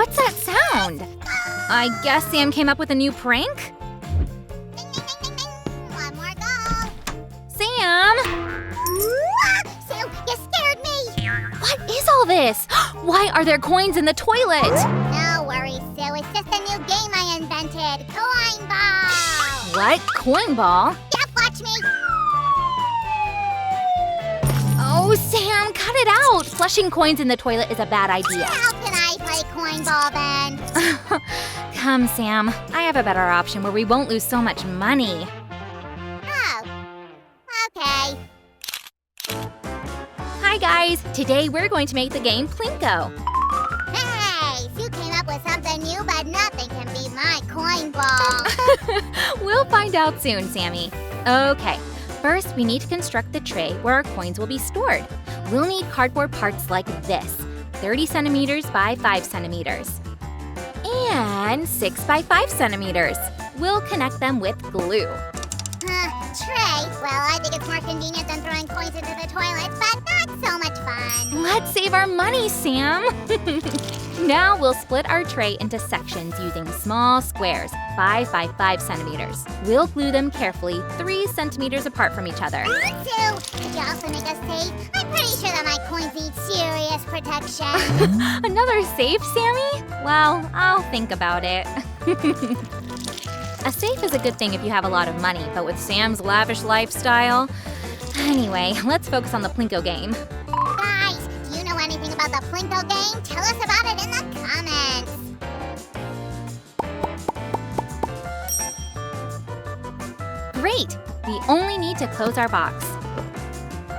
What's that sound? I guess Sam came up with a new prank? Ding, ding, ding, ding, ding. One more goal. Sam! Sue, you scared me. What is all this? Why are there coins in the toilet? No worries, Sue. It's just a new game I invented. Coin ball. What? Coin ball? Yep, watch me. Oh, Sam, cut it out! Flushing coins in the toilet is a bad idea. How can I play coin ball then? Come, Sam. I have a better option where we won't lose so much money. Oh, okay. Hi, guys. Today we're going to make the game Plinko. Hey, Sue came up with something new, but nothing can beat my coin ball. We'll find out soon, Sammy. Okay. First, we need to construct the tray where our coins will be stored. We'll need cardboard parts like this, 30 centimeters by 5 centimeters, and 6 by 5 centimeters. We'll connect them with glue. Tray? Well, I think it's more convenient than throwing coins into the toilet, but not so much fun. Let's save our money, Sam! Now we'll split our tray into sections using small squares, 5 by 5 centimeters. We'll glue them carefully 3 centimeters apart from each other. Sue, could you also make us safe? I'm pretty sure that my coins need serious protection. Another safe, Sammy? Well, I'll think about it. A safe is a good thing if you have a lot of money, but with Sam's lavish lifestyle… Anyway, let's focus on the Plinko game. Guys, do you know anything about the Plinko game? Tell us about it in the comments. Great! We only need to close our box.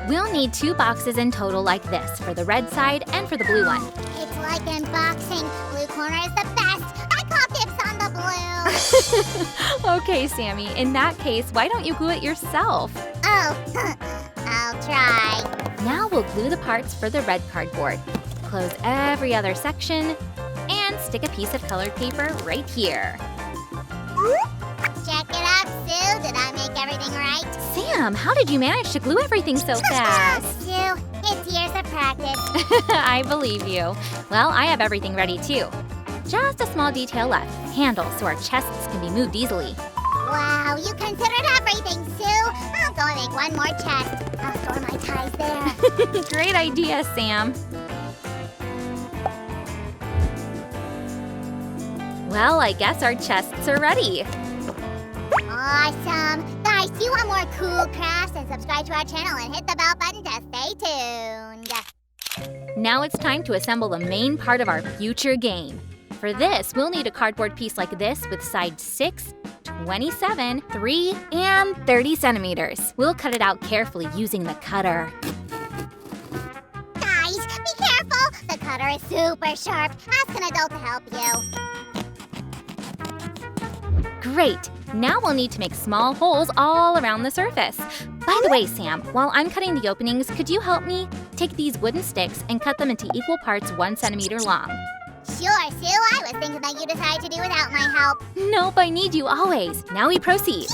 We'll need 2 boxes in total like this, for the red side and for the blue one. It's like unboxing. Blue corner is the best. I call dibs on the blue. Okay, Sammy, in that case, why don't you glue it yourself? Oh, I'll try. Now we'll glue the parts for the red cardboard. Close every other section and stick a piece of colored paper right here. Check it out, Sue. Did I make everything right? Sam, how did you manage to glue everything so fast? Sue, it's years of practice. I believe you. Well, I have everything ready too. Just a small detail left, handles so our chests can be moved easily. Wow, you considered everything, Sue. I'll go and make one more chest. I'll store my ties there. Great idea, Sam. Well, I guess our chests are ready. Awesome. Guys, do you want more cool crafts? And subscribe to our channel and hit the bell button to stay tuned. Now it's time to assemble the main part of our future game. For this, we'll need a cardboard piece like this with sides 6, 27, 3, and 30 centimeters. We'll cut it out carefully using the cutter. Guys, be careful. The cutter is super sharp. Ask an adult to help you. Great! Now we'll need to make small holes all around the surface. By the way, Sam, while I'm cutting the openings, could you help me? Take these wooden sticks and cut them into equal parts 1 centimeter long. Sure, Sue. I was thinking that you decided to do without my help. Nope, I need you always. Now we proceed.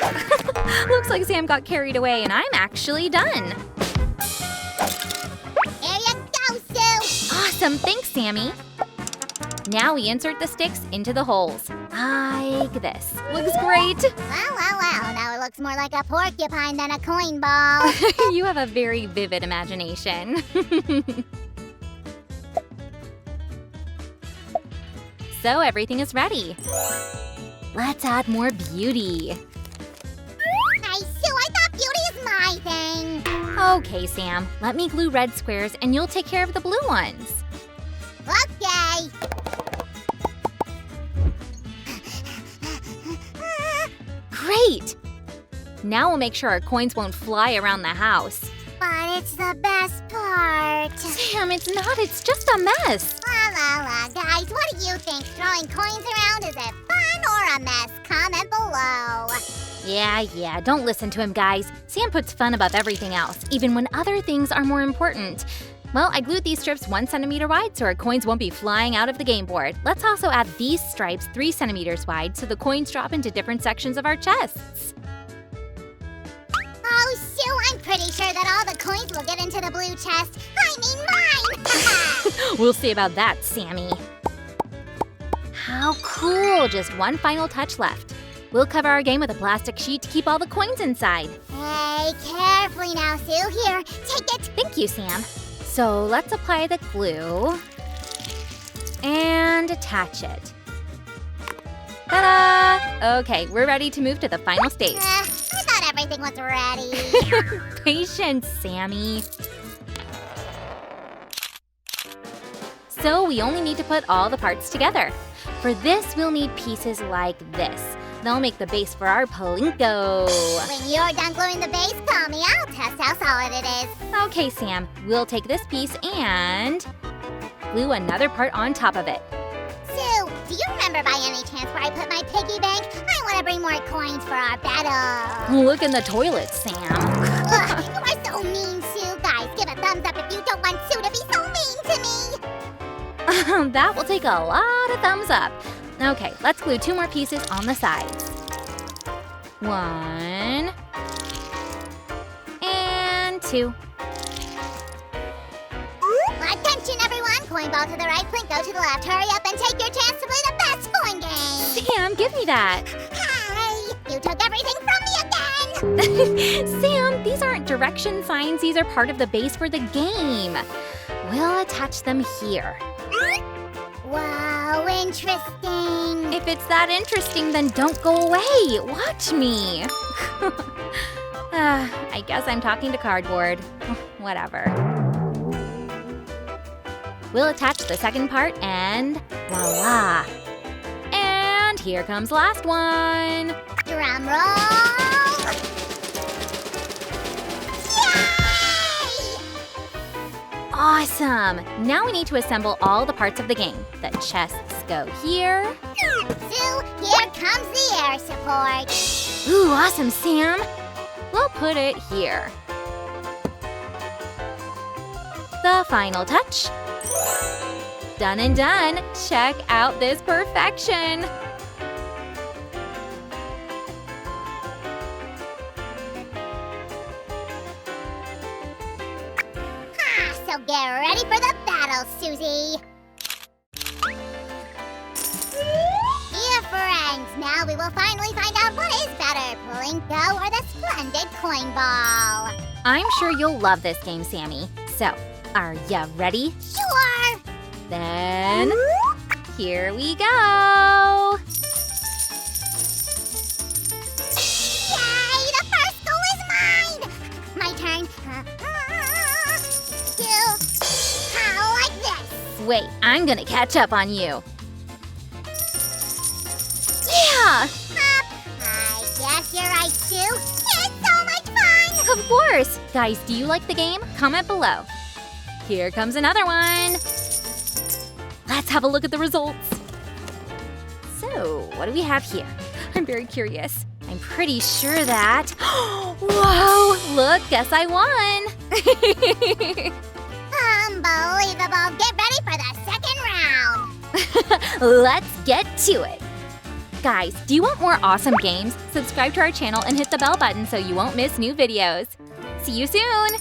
Yeah! Looks like Sam got carried away and I'm actually done. Here you go, Sue. Awesome, thanks, Sammy. Now we insert the sticks into the holes. Like this. Looks great. Well. Now it looks more like a porcupine than a coin ball. You have a very vivid imagination. So everything is ready. Let's add more beauty. Hey, Sue, I thought beauty is my thing. Okay, Sam. Let me glue red squares and you'll take care of the blue ones. Okay. Great! Now we'll make sure our coins won't fly around the house. But it's the best part. Sam, it's not. It's just a mess. La. Guys, what do you think? Throwing coins around, is it fun or a mess? Comment below. Yeah. Don't listen to him, guys. Sam puts fun above everything else, even when other things are more important. Well, I glued these strips 1 centimeter wide so our coins won't be flying out of the game board. Let's also add these stripes 3 centimeters wide so the coins drop into different sections of our chests. Oh, Sue, I'm pretty sure that all the coins will get into the blue chest. I mean mine! We'll see about that, Sammy. How cool! Just one final touch left. We'll cover our game with a plastic sheet to keep all the coins inside. Hey, carefully now, Sue. Here, take it. Thank you, Sam. So let's apply the glue and attach it. Ta-da! Okay, we're ready to move to the final stage. I thought everything was ready. Patience, Sammy. So we only need to put all the parts together. For this, we'll need pieces like this. They'll make the base for our Plinko. When you're done gluing the base, call me. I'll test how solid it is. Okay, Sam, we'll take this piece and glue another part on top of it. Sue, do you remember by any chance where I put my piggy bank? I want to bring more coins for our battle. Look in the toilet, Sam. Ugh, you are so mean, Sue. Guys, give a thumbs up if you don't want Sue to be so mean to me. That will take a lot of thumbs up. Okay, let's glue 2 more pieces on the sides. 1 and 2. Attention, everyone. Coin ball to the right, Plinko to the left. Hurry up and take your chance to play the best coin game. Sam, give me that. Hey, you took everything from me again. Sam, these aren't direction signs. These are part of the base for the game. We'll attach them here. Wow, interesting. If it's that interesting, then don't go away. Watch me. I guess I'm talking to cardboard. Whatever. We'll attach the second part and voila. And here comes the last one. Drum roll. Yay! Awesome. Now we need to assemble all the parts of the game. The chests go here. Sue, here comes the air support. Ooh, awesome, Sam. We'll put it here. The final touch. Done and done. Check out this perfection. So get ready for the battle, Susie. Dear friends, now we will finally find out what is better, Plinko or the splendid coin ball. I'm sure you'll love this game, Sammy. So, are ya ready? Sure. Then, here we go! Yay! The first goal is mine! My turn. Like this. Wait, I'm gonna catch up on you. Yeah! I guess you're right, Sue. It's so much fun! Of course! Guys, do you like the game? Comment below. Here comes another one. Let's have a look at the results. So, what do we have here? I'm very curious. I'm pretty sure that... Whoa! Look, guess I won! Unbelievable! Get ready for the second round! Let's get to it! Guys, do you want more awesome games? Subscribe to our channel and hit the bell button so you won't miss new videos. See you soon!